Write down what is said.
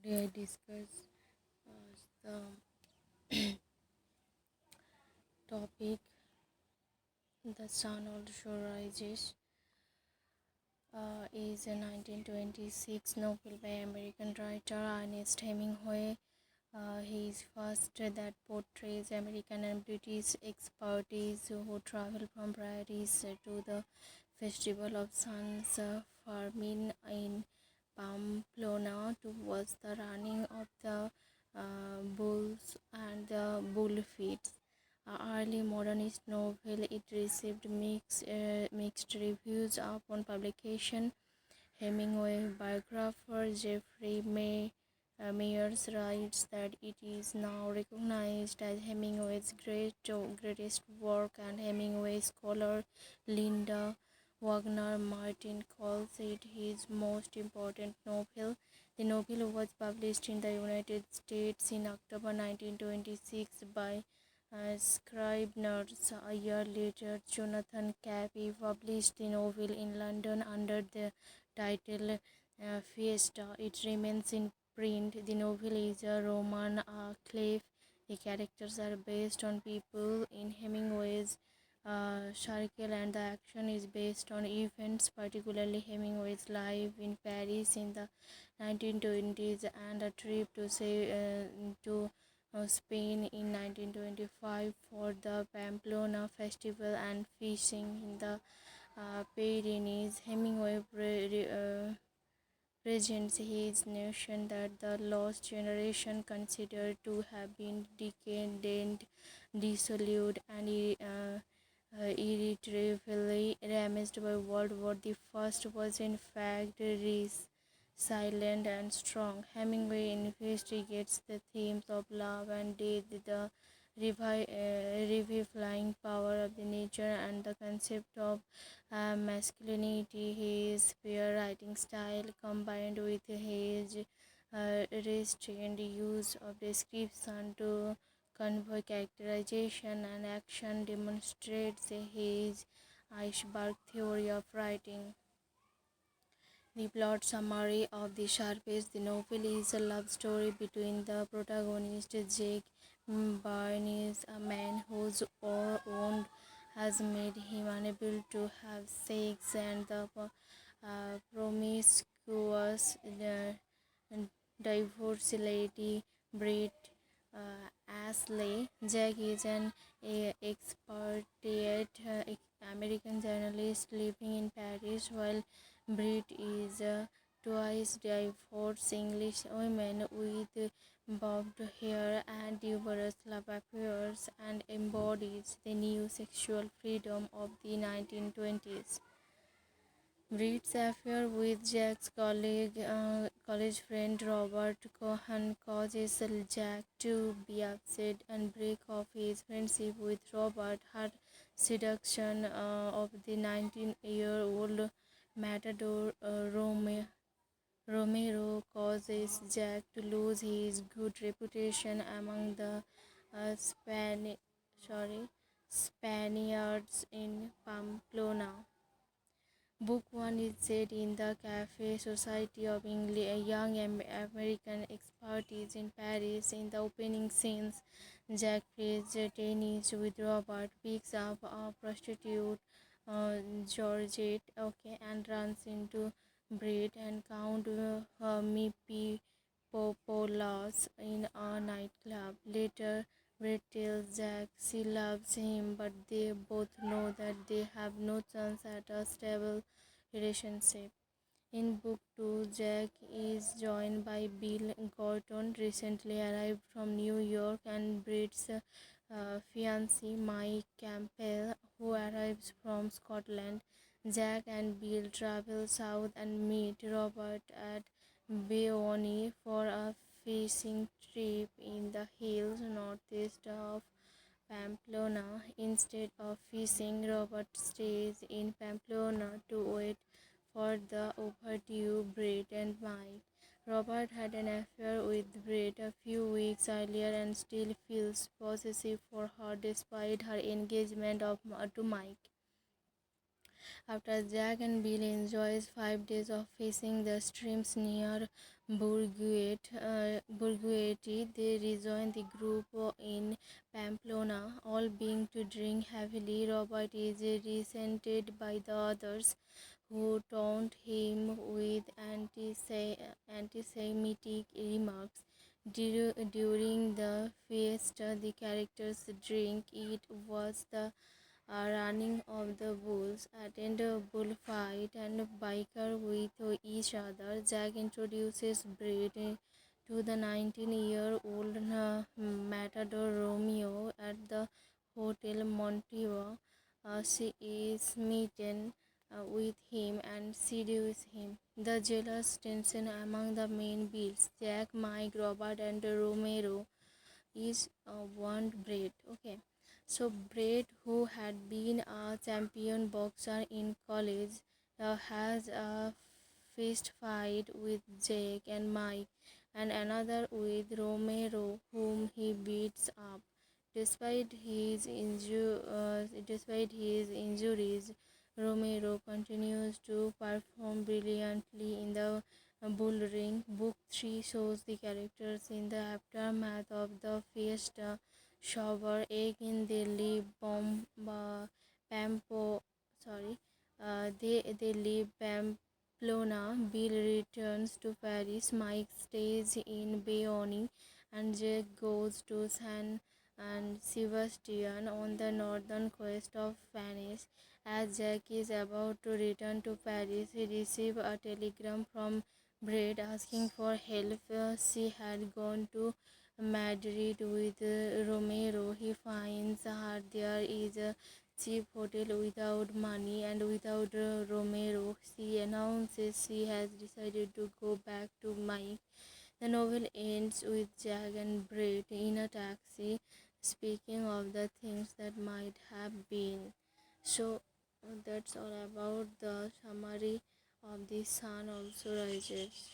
I discuss the topic The Sun Also Rises is a 1926 novel by American writer Ernest Hemingway. His first that portrays American and British experts who travel from prairies to the Festival of Suns farming in Pamplona towards the running of the bulls and the bullfights. Early modernist novel, it received mixed reviews upon publication. Hemingway biographer Jeffrey Mayers writes that it is now recognized as Hemingway's greatest work, and Hemingway scholar Linda Wagner Martin calls it his most important novel. The novel was published in the United States in October 1926 by Scribners. A year later, Jonathan Cape published the novel in London under the title Fiesta. It remains in print. The novel is a Roman clef. The characters are based on people in Hemingway's circle, and the action is based on events, particularly Hemingway's life in Paris in the 1920s and a trip to Spain in 1925 for the Pamplona Festival and fishing in the Pyrenees. Hemingway presents his notion that the lost generation, considered to have been decadent, dissolute, and irretrievably damaged by World War the First, was in fact silent and strong. Hemingway investigates the themes of love and death, the revivifying power of the nature, and the concept of masculinity. His pure writing style, combined with his restrained use of description to convey characterization and action, demonstrates his iceberg theory of writing. The plot summary of The Sharpest. The novel is a love story between the protagonist Jake Barnes, a man whose wound has made him unable to have sex, and the promiscuous divorced lady Brit Ashley. Jack is an expatriate American journalist living in Paris, while Brit is a twice divorced English woman with bobbed hair and numerous love affairs, and embodies the new sexual freedom of the 1920s. Brit's affair with Jack's college friend Robert Cohen causes Jack to be upset and break off his friendship with Robert. Her seduction of the 19-year-old matador Romero causes Jack to lose his good reputation among the uh, Spani- Spaniards in Pamplona. Book 1 is set in the cafe society of young American expatriates in Paris. In the opening scenes, Jack plays tennis with Robert, picks up a prostitute, Georgette, and runs into Brett and Count Mippy Popolas in a nightclub. Later, Brett tells Jack she loves him, but they both know that they have no chance at a stable relationship. In Book 2, Jack is joined by Bill Gorton, recently arrived from New York, and Brett's fiancé Mike Campbell, who arrives from Scotland. Jack and Bill travel south and meet Robert at Bayonne for a fishing trip in the hills northeast of Pamplona. Instead of fishing, Robert stays in Pamplona to wait for the overdue Brett and Mike. Robert had an affair with Brett a few weeks earlier and still feels possessive for her despite her engagement to Mike. After Jack and Bill enjoys 5 days of fishing the streams near Burguete, they rejoin the group in Pamplona, all being to drink heavily. Robert is resented by the others, who taunt him with anti-Semitic remarks. During the fiesta, the characters drink. It was the running of the bulls, attend a bullfight, and biker with each other. Jack introduces Brett to the 19-year-old matador Romeo at the Hotel Monteva. She is smitten with him and seduces him. The jealous tension among the main builds Jack, Mike, Robert, and Romero is want Brett. Okay, so Brett, who had been a champion boxer in college, has a fist fight with Jake and Mike, and another with Romero, whom he beats up. Despite his injuries, Romero continues to perform brilliantly in the bull ring. Book 3 shows the characters in the aftermath of the fiesta. Shower egg in the leave Pampo sorry they leave Pamplona. Bill returns to Paris. Mike stays in Bayonne, and Jack goes to San and Sebastian on the northern coast of France. As Jack is about to return to Paris, he receives a telegram from Brett asking for help. She had gone to Madrid with Romero. He finds her there is a cheap hotel without money and without Romero. She announces she has decided to go back to Mike. The novel ends with Jack and Brett in a taxi, speaking of the things that might have been. So that's all about the summary of The Sun Also Rises.